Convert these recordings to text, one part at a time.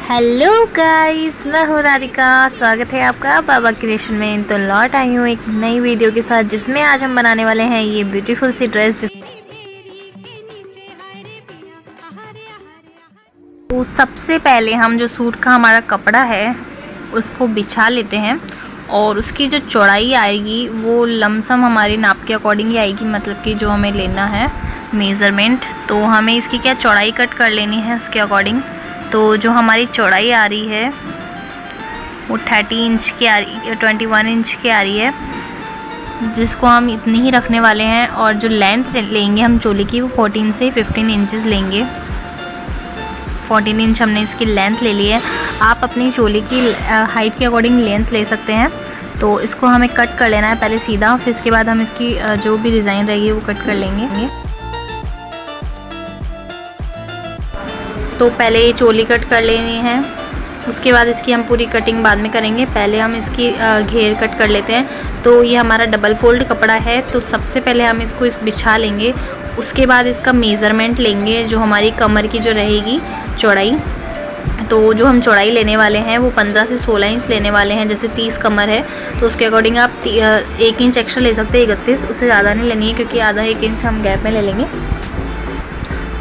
Hello guys, मैं हूँ राधिका। स्वागत है आपका बाबा क्रिएशन में। तो लौट आई हूँ एक नई वीडियो के साथ, जिसमें आज हम बनाने वाले हैं ये ब्यूटीफुल सी ड्रेस। तो सबसे पहले हम जो सूट का हमारा कपड़ा है उसको बिछा लेते हैं, और उसकी जो चौड़ाई आएगी वो लमसम हमारी नाप के अकॉर्डिंग ही आएगी, मतलब कि जो हमें लेना है मेज़रमेंट। तो हमें इसकी क्या चौड़ाई कट कर लेनी है उसके अकॉर्डिंग। तो जो हमारी चौड़ाई आ रही है वो 30 इंच की आ रही है, 21 इंच की आ रही है, जिसको हम इतनी ही रखने वाले हैं। और जो लेंथ लेंगे हम चोली की वो 14 से 15 इंचेस लेंगे। 14 इंच हमने इसकी लेंथ ले ली है। आप अपनी चोली की हाइट के अकॉर्डिंग लेंथ ले सकते हैं। तो इसको हमें कट कर लेना है पहले सीधा, फिर इसके बाद हम इसकी जो भी डिज़ाइन रहेगी वो कट कर लेंगे। तो पहले ये चोली कट कर लेनी है, उसके बाद इसकी हम पूरी कटिंग बाद में करेंगे। पहले हम इसकी घेर कट कर लेते हैं। तो ये हमारा डबल फोल्ड कपड़ा है, तो सबसे पहले हम इसको बिछा लेंगे। उसके बाद इसका मेज़रमेंट लेंगे, जो हमारी कमर की जो रहेगी चौड़ाई। तो जो हम चौड़ाई लेने वाले हैं वो 15 से 16 इंच लेने वाले हैं। जैसे 30 कमर है तो उसके अकॉर्डिंग आप 1 इंच एक्स्ट्रा ले सकते हैं, 31। उससे ज़्यादा नहीं लेनी है, क्योंकि आधा 1 इंच हम गैप में ले लेंगे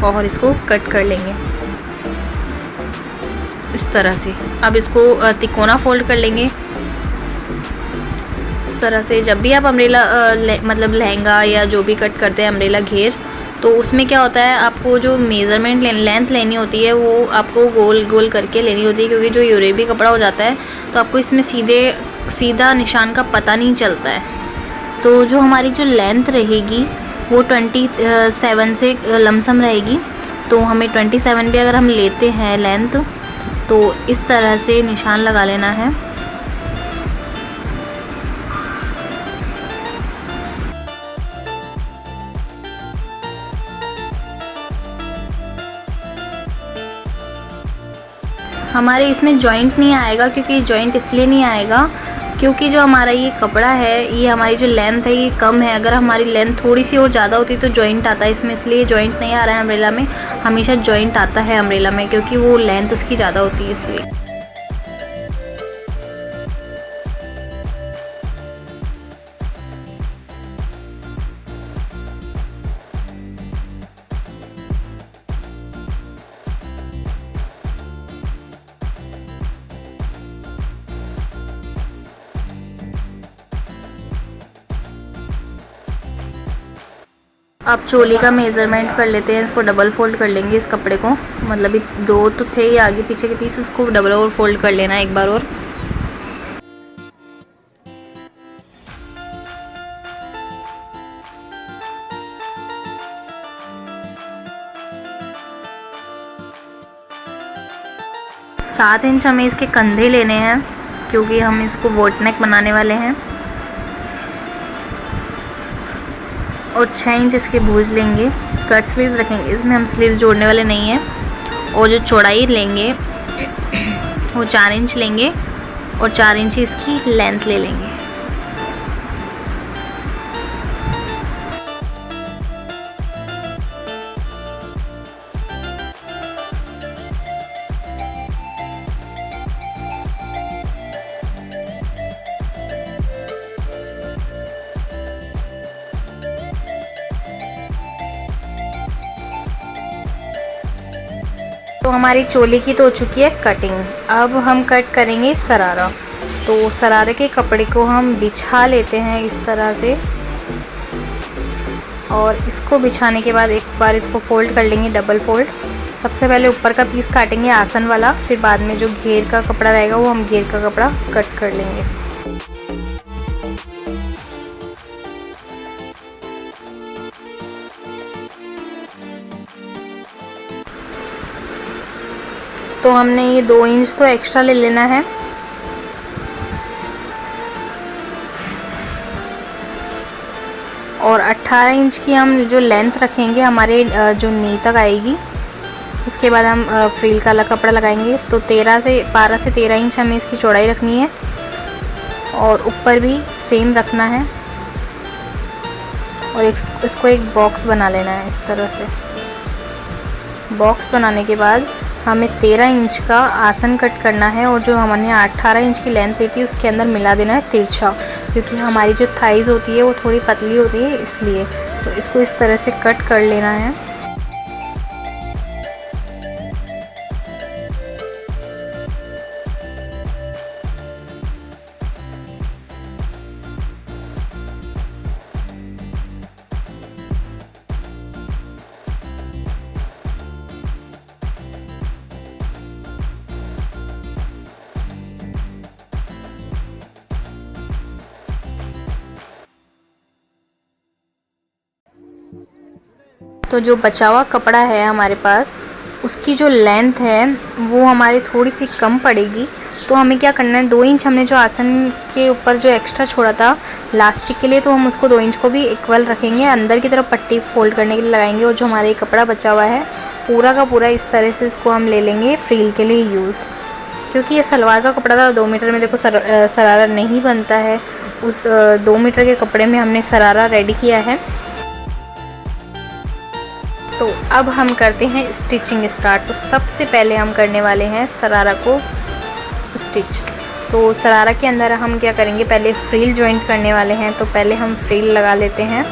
और इसको कट कर लेंगे इस तरह से। अब इसको तिकोना फोल्ड कर लेंगे इस तरह से। जब भी आप अम्ब्रेला मतलब लहंगा या जो भी कट करते हैं अम्ब्रेला घेर, तो उसमें क्या होता है, आपको जो मेज़रमेंट लेंथ लेनी होती है वो आपको गोल गोल करके लेनी होती है, क्योंकि जो यूरेबी कपड़ा हो जाता है तो आपको इसमें सीधा निशान का पता नहीं चलता है। तो जो हमारी जो लेंथ रहेगी वो 27 से लमसम रहेगी। तो हमें 27 भी अगर हम लेते हैं लेंथ, तो इस तरह से निशान लगा लेना है। हमारे इसमें जॉइंट नहीं आएगा, क्योंकि जॉइंट इसलिए नहीं आएगा क्योंकि जो हमारा ये कपड़ा है, ये हमारी जो लेंथ है ये कम है। अगर हमारी लेंथ थोड़ी सी और ज़्यादा होती तो जॉइंट आता है इसमें, इसलिए जॉइंट नहीं आ रहा है अम्ब्रेला में। हमेशा जॉइंट आता है अम्ब्रेला में, क्योंकि वो लेंथ उसकी ज़्यादा होती है इसलिए। अब चोली का मेज़रमेंट कर लेते हैं। इसको डबल फोल्ड कर लेंगे इस कपड़े को, मतलब 2 तो थे ही आगे पीछे के पीस, उसको डबल और फोल्ड कर लेना है एक बार और। सात इंच हमें इसके कंधे लेने हैं, क्योंकि हम इसको बोट नेक बनाने वाले हैं। और 6 इंच इसके भूज लेंगे। कट स्लीव्स रखेंगे इसमें, हम स्लीव्स जोड़ने वाले नहीं हैं। और जो चौड़ाई लेंगे वो 4 इंच लेंगे, और 4 इंच इसकी लेंथ ले लेंगे। तो हमारी चोली की तो हो चुकी है कटिंग। अब हम कट करेंगे सरारा। तो सरारे के कपड़े को हम बिछा लेते हैं इस तरह से, और इसको बिछाने के बाद एक बार इसको फोल्ड कर लेंगे, डबल फोल्ड। सबसे पहले ऊपर का पीस काटेंगे आसन वाला, फिर बाद में जो घेर का कपड़ा रहेगा वो हम घेर का कपड़ा कट कर लेंगे। तो हमने ये 2 इंच तो एक्स्ट्रा ले लेना है। और 18 इंच की हम जो लेंथ रखेंगे हमारे जो नी तक आएगी। उसके बाद हम फ्रिल का कपड़ा लगाएंगे। तो 12 से 13 इंच हमें इसकी चौड़ाई रखनी है, और ऊपर भी सेम रखना है। और इसको एक बॉक्स बना लेना है इस तरह से। बॉक्स बनाने के बाद हमें 13 इंच का आसन कट करना है और जो हमने 18 इंच की लेंथ ली थी उसके अंदर मिला देना है तिरछा, क्योंकि हमारी जो थाइज़ होती है वो थोड़ी पतली होती है इसलिए। तो इसको इस तरह से कट कर लेना है। तो जो बचा हुआ कपड़ा है हमारे पास, उसकी जो लेंथ है वो हमारी थोड़ी सी कम पड़ेगी। तो हमें क्या करना है, 2 इंच हमने जो आसन के ऊपर जो एक्स्ट्रा छोड़ा था लास्टिक के लिए, तो हम उसको 2 इंच को भी इक्वल रखेंगे, अंदर की तरफ पट्टी फोल्ड करने के लिए लगाएंगे। और जो हमारा ये कपड़ा बचा हुआ है पूरा का पूरा इस तरह से इसको हम ले लेंगे फ्रील के लिए यूज़। क्योंकि ये सलवार का कपड़ा था, 2 मीटर में देखो सरारा नहीं बनता है, उस 2 मीटर के कपड़े में हमने सरारा रेडी किया है। तो अब हम करते हैं स्टिचिंग स्टार्ट। तो सबसे पहले हम करने वाले हैं सरारा को स्टिच। तो सरारा के अंदर हम क्या करेंगे, पहले फ्रिल जॉइंट करने वाले हैं। तो पहले हम फ्रिल लगा लेते हैं।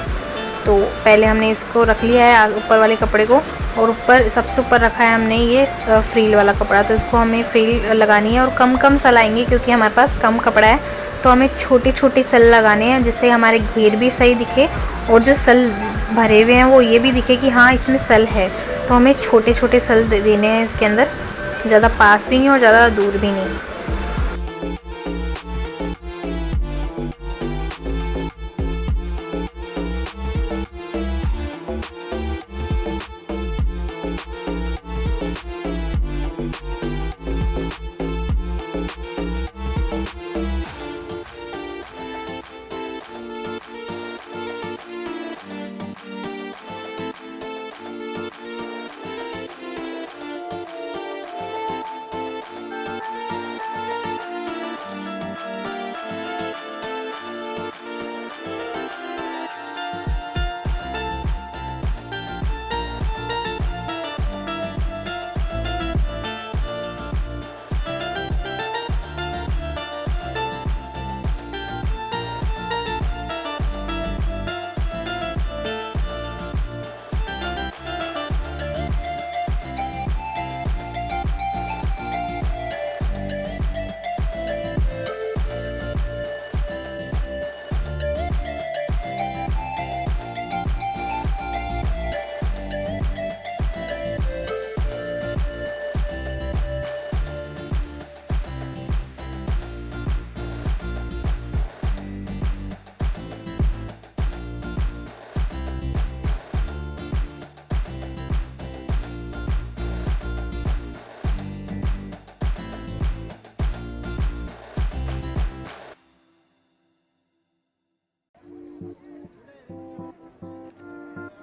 तो पहले हमने इसको रख लिया है ऊपर वाले कपड़े को, और ऊपर सबसे ऊपर रखा है हमने ये फ्रिल वाला कपड़ा। तो इसको हमें फ्रिल लगानी है और कम कम सलाएंगे क्योंकि हमारे पास कम कपड़ा है। तो हमें छोटे छोटे सल लगाने हैं जिससे हमारे घेर भी सही दिखे और जो सल भरे हुए हैं वो ये भी दिखे कि हाँ इसमें सल है। तो हमें छोटे छोटे सल देने हैं इसके अंदर, ज़्यादा पास भी नहीं और ज़्यादा दूर भी नहीं।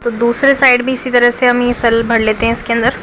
तो दूसरे साइड भी इसी तरह से हम ये सल भर लेते हैं इसके अंदर।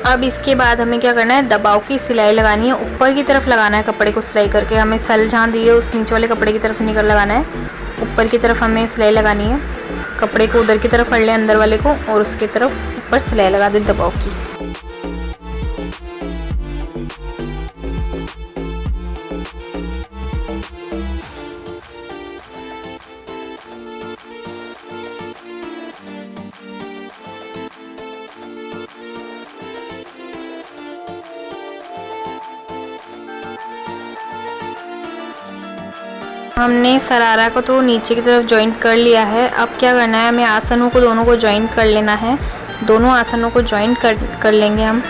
अब इसके बाद हमें क्या करना है, दबाव की सिलाई लगानी है, ऊपर की तरफ लगाना है कपड़े को सिलाई करके। हमें सल जहाँ दी है उस नीचे वाले कपड़े की तरफ नहीं लगाना है, ऊपर की तरफ हमें सिलाई लगानी है। कपड़े को उधर की तरफ फड़ लें अंदर वाले को और उसकी तरफ ऊपर सिलाई लगा दें दबाव की। हमने सरारा को तो नीचे की तरफ जॉइंट कर लिया है। अब क्या करना है, हमें आसनों को दोनों को जॉइंट कर लेना है। दोनों आसनों को जॉइंट कर लेंगे हम।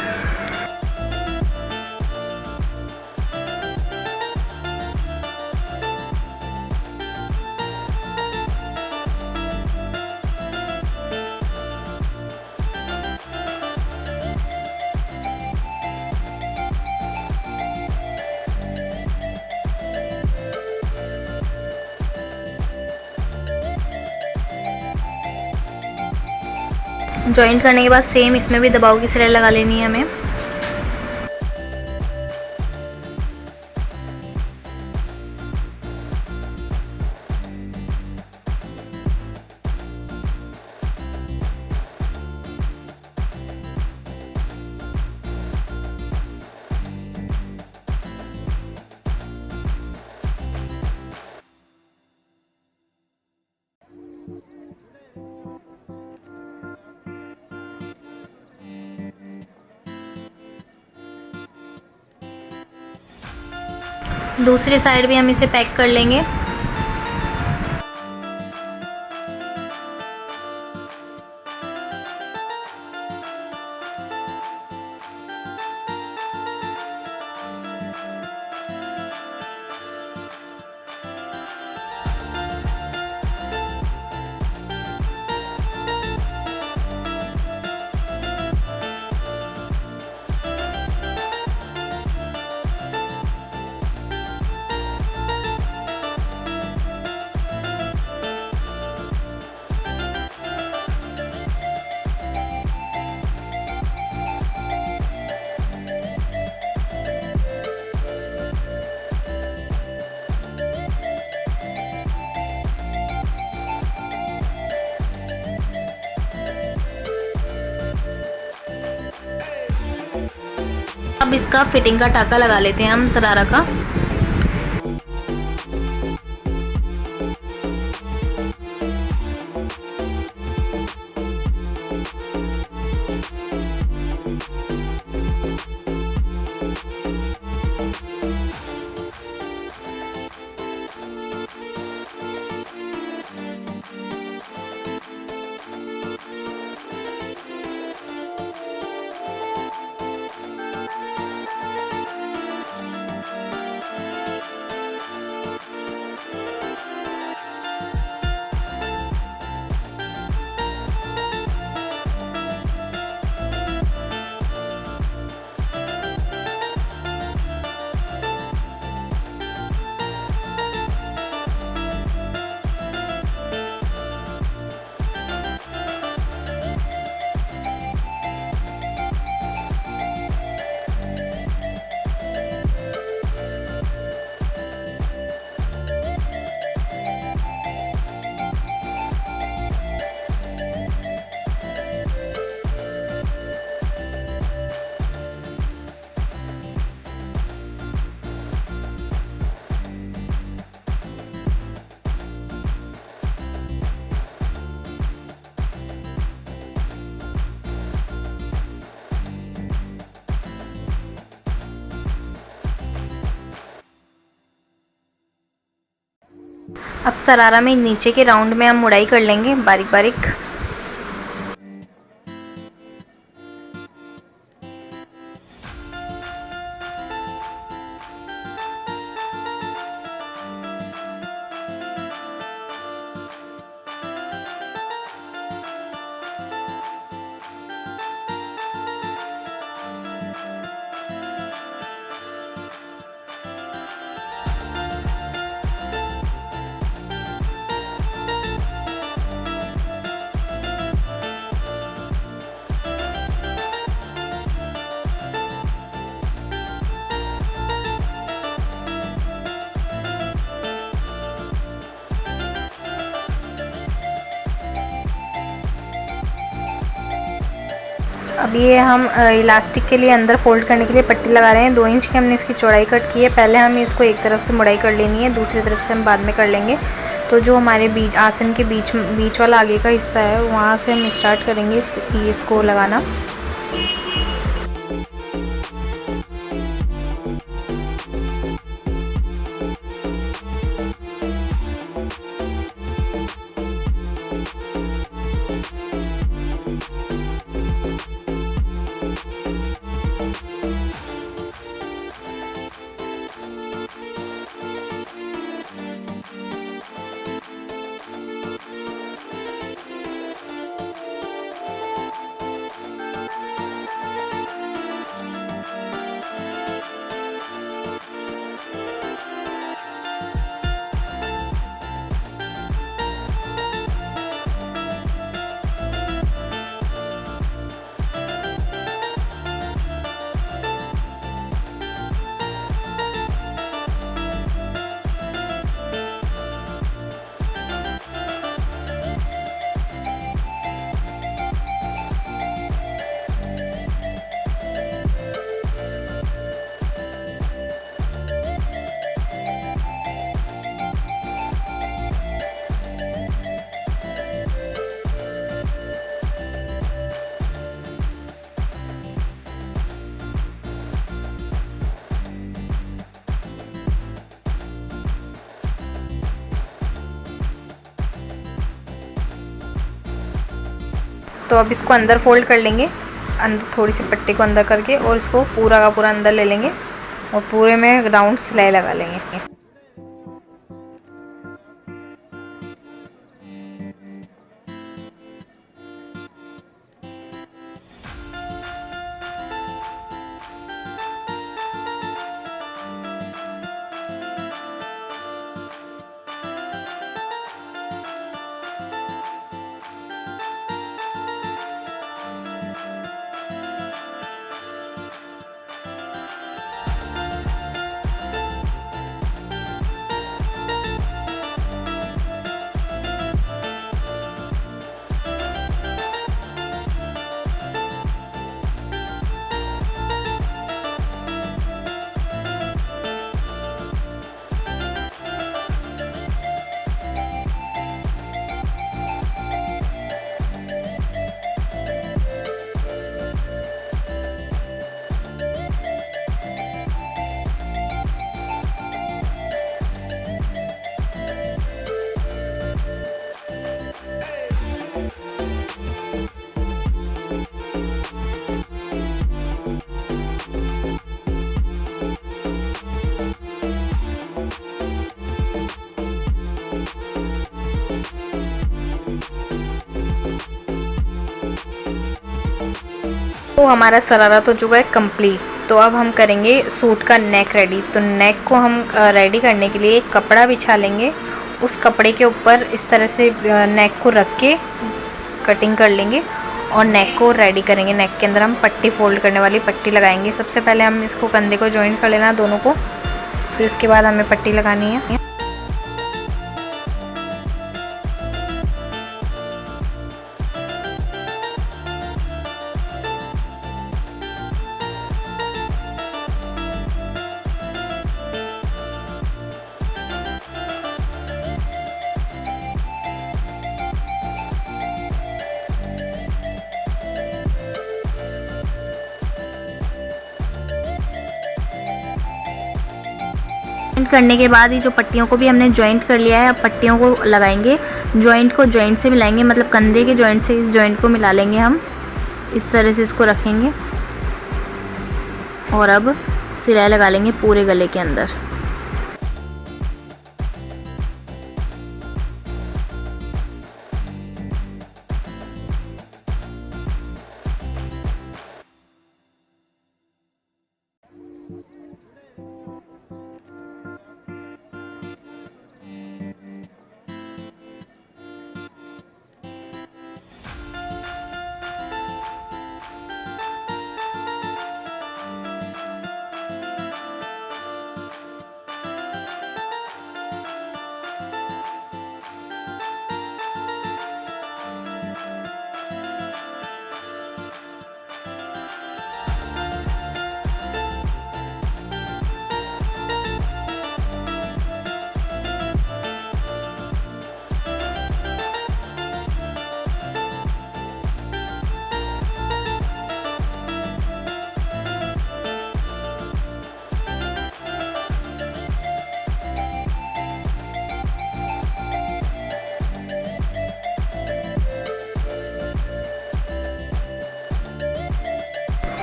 जॉइंट करने के बाद सेम इसमें भी दबाव की सिलाई लगा लेनी है हमें। दूसरी साइड भी हम इसे पैक कर लेंगे। अब इसका फिटिंग का टाका लगा लेते हैं हम सरारा का। अब सरारा में नीचे के राउंड में हम मुड़ाई कर लेंगे बारीक बारीक। अब ये हम इलास्टिक के लिए अंदर फोल्ड करने के लिए पट्टी लगा रहे हैं। 2 इंच की हमने इसकी चौड़ाई कट की है। पहले हम इसको एक तरफ से मुड़ाई कर लेनी है, दूसरी तरफ से हम बाद में कर लेंगे। तो जो हमारे बीच आसन के बीच वाला आगे का हिस्सा है वहाँ से हम स्टार्ट करेंगे इसको लगाना। तो अब इसको अंदर फोल्ड कर लेंगे, अंदर थोड़ी सी पट्टी को अंदर करके, और इसको पूरा का पूरा अंदर ले लेंगे और पूरे में राउंड सिलाई लगा लेंगे। तो हमारा शरारा तो चुका है कंप्लीट। तो अब हम करेंगे सूट का नेक रेडी। तो नेक को हम रेडी करने के लिए एक कपड़ा बिछा लेंगे, उस कपड़े के ऊपर इस तरह से नेक को रख के कटिंग कर लेंगे और नेक को रेडी करेंगे। नेक के अंदर हम पट्टी फोल्ड करने वाली पट्टी लगाएंगे। सबसे पहले हम इसको कंधे को जॉइंट कर लेना दोनों को, फिर उसके बाद हमें पट्टी लगानी है। जॉइंट करने के बाद ये जो पट्टियों को भी हमने जॉइंट कर लिया है, अब पट्टियों को लगाएंगे। जॉइंट को जॉइंट से मिलाएंगे, मतलब कंधे के जॉइंट से इस जॉइंट को मिला लेंगे हम। इस तरह से इसको रखेंगे और अब सिलाई लगा लेंगे पूरे गले के अंदर।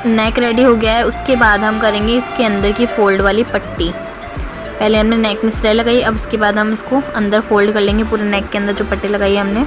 नेक रेडी हो गया है। उसके बाद हम करेंगे इसके अंदर की फोल्ड वाली पट्टी। पहले हमने नेक में सिलाई लगाई, अब उसके बाद हम इसको अंदर फोल्ड कर लेंगे पूरे नेक के अंदर जो पट्टी लगाई है हमने।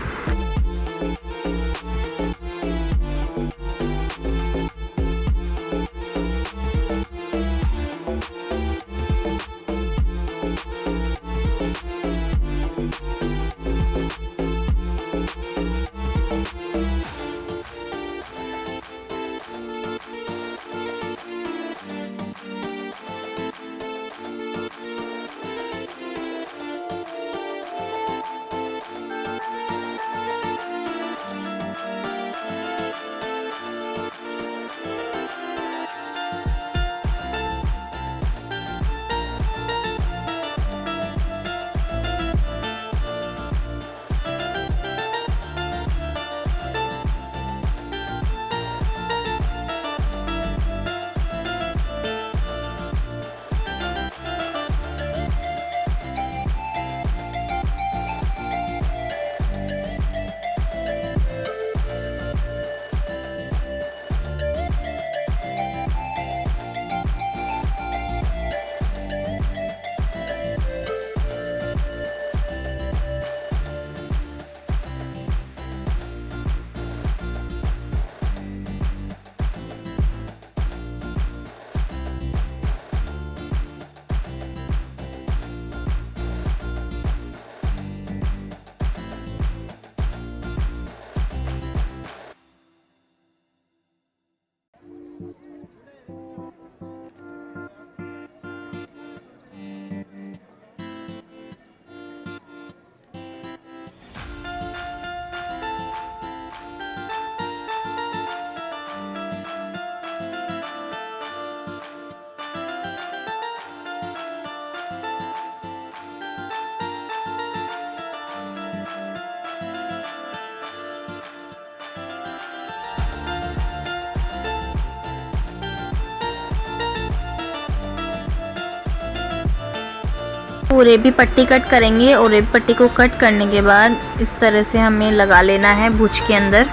वो रेबी पट्टी कट करेंगे और रेबी पट्टी को कट करने के बाद इस तरह से हमें लगा लेना है भुज के अंदर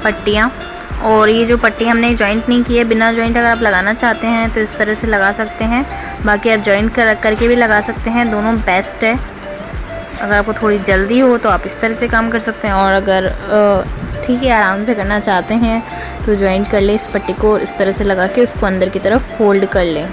पट्टियाँ। और ये जो पट्टी हमने जॉइंट नहीं की है, बिना जॉइंट अगर आप लगाना चाहते हैं तो इस तरह से लगा सकते हैं, बाकी आप जॉइंट करके भी लगा सकते हैं, दोनों बेस्ट है। अगर आपको थोड़ी जल्दी हो तो आप इस तरह से काम कर सकते हैं, और अगर ठीक है आराम से करना चाहते हैं तो जॉइंट कर ले इस पट्टी को और इस तरह से लगा के उसको अंदर की तरफ फोल्ड कर लें।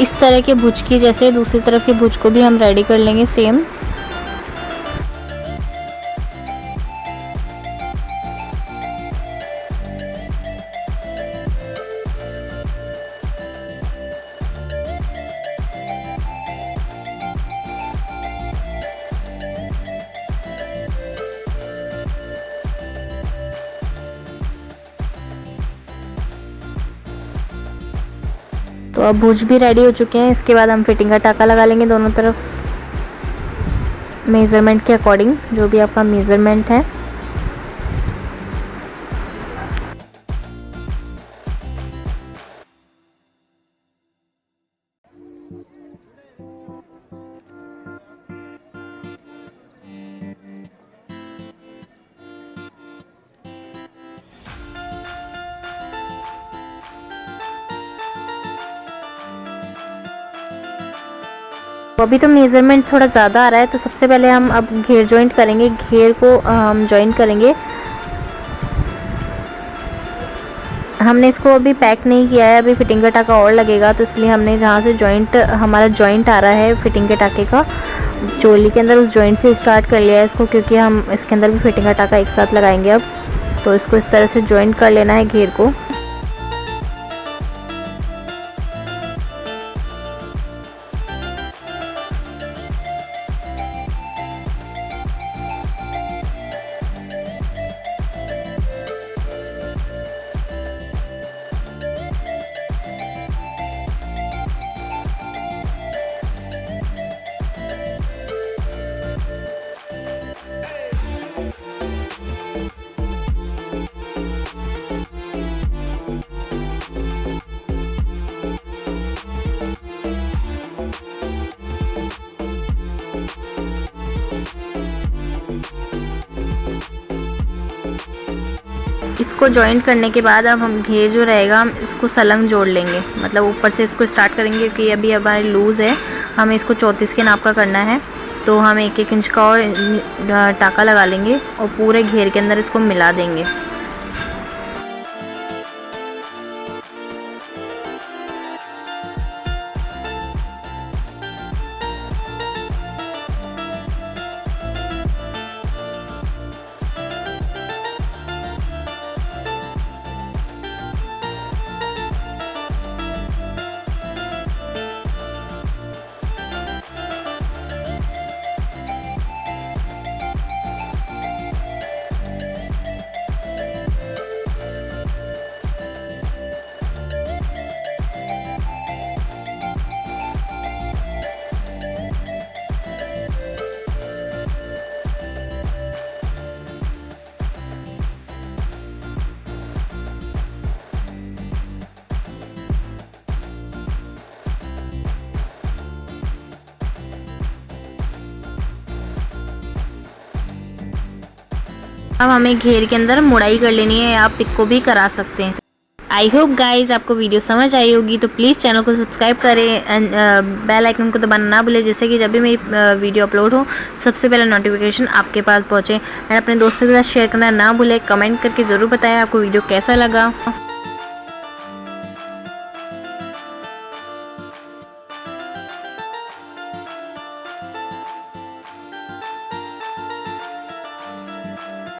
इस तरह के भुज की जैसे दूसरी तरफ के भुज को भी हम रेडी कर लेंगे सेम। तो अब भुज भी रेडी हो चुके हैं। इसके बाद हम फिटिंग का टाका लगा लेंगे दोनों तरफ मेज़रमेंट के अकॉर्डिंग, जो भी आपका मेज़रमेंट है। अभी तो मेज़रमेंट थोड़ा ज़्यादा आ रहा है, तो सबसे पहले हम अब घेर जॉइंट करेंगे। घेर को हम जॉइंट करेंगे। हमने इसको अभी पैक नहीं किया है, अभी फिटिंग का टाका और लगेगा, तो इसलिए हमने जहाँ से जॉइंट हमारा जॉइंट आ रहा है फिटिंग के टाके का चोली के अंदर, उस जॉइंट से स्टार्ट कर लिया है इसको, क्योंकि हम इसके अंदर भी फिटिंग का टाका एक साथ लगाएंगे अब। तो इसको इस तरह से जॉइंट कर लेना है घेर को। इसको जॉइंट करने के बाद अब हम घेर जो रहेगा हम इसको सलंग जोड़ लेंगे, मतलब ऊपर से इसको स्टार्ट करेंगे, क्योंकि अभी हमारे लूज़ है, हमें इसको 34 के नाप का करना है। तो हम 1-1 इंच का और टाका लगा लेंगे और पूरे घेर के अंदर इसको मिला देंगे। अब हमें घेर के अंदर मुड़ाई कर लेनी है, आप पिक को भी करा सकते हैं। आई होप गाइज आपको वीडियो समझ आई होगी, तो प्लीज़ चैनल को सब्सक्राइब करें एंड बेल आइकन को दबाना ना भूलें, जिससे कि जब भी मेरी वीडियो अपलोड हो सबसे पहले नोटिफिकेशन आपके पास पहुँचे। एंड अपने दोस्तों के साथ शेयर करना ना भूलें। कमेंट करके ज़रूर बताएं आपको वीडियो कैसा लगा।